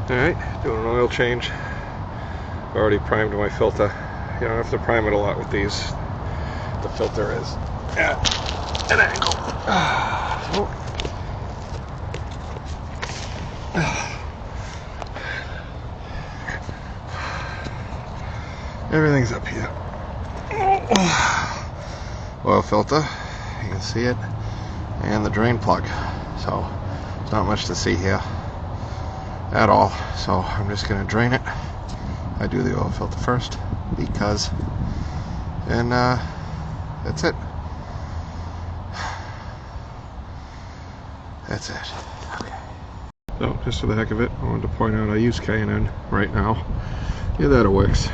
Alright, doing an oil change. Already primed my filter. You don't have to prime it a lot with these. The filter is at an angle. Everything's up here. Oil filter, you can see it, and the drain plug. So there's not much to see here at all. So I'm just going to drain it. I do the oil filter first because, and that's it. That's it. Okay. So just for the heck of it, I wanted to point out I use K&N right now. Either that or Wix.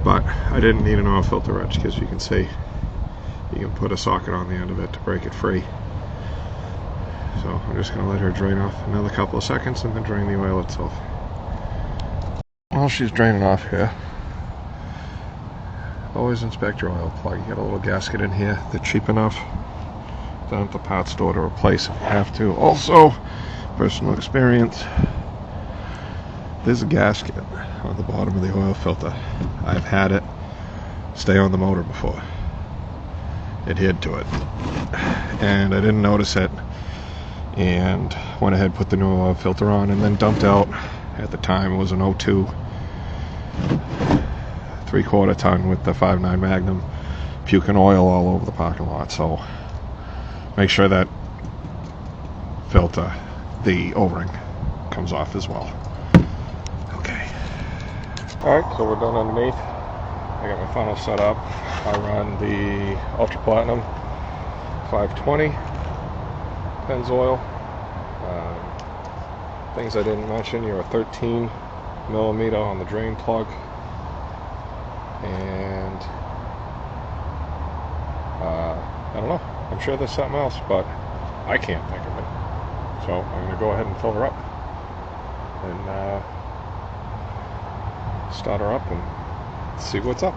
But I didn't need an oil filter wrench because you can see you can put a socket on the end of it to break it free. So I'm just going to let her drain off another couple of seconds and then drain the oil itself. While she's draining off here, always inspect your oil plug. You got a little gasket in here. They're cheap enough down at the parts store to replace if you have to. Also, personal experience, there's a gasket on the bottom of the oil filter. I've had it stay on the motor before. Adhered to it. And I didn't notice it. And went ahead, put the new oil filter on, and then dumped out. At the time, it was an 02 3/4 ton with the 5.9 Magnum, puking oil all over the parking lot. So make sure that filter, the O-ring, comes off as well. Okay. Alright, so we're done underneath. I got my funnel set up. I run the Ultra Platinum 520 Pennzoil. Things I didn't mention, you're a 13 millimeter on the drain plug, and I don't know, I'm sure there's something else, but I can't think of it. So I'm going to go ahead and fill her up and start her up and see what's up.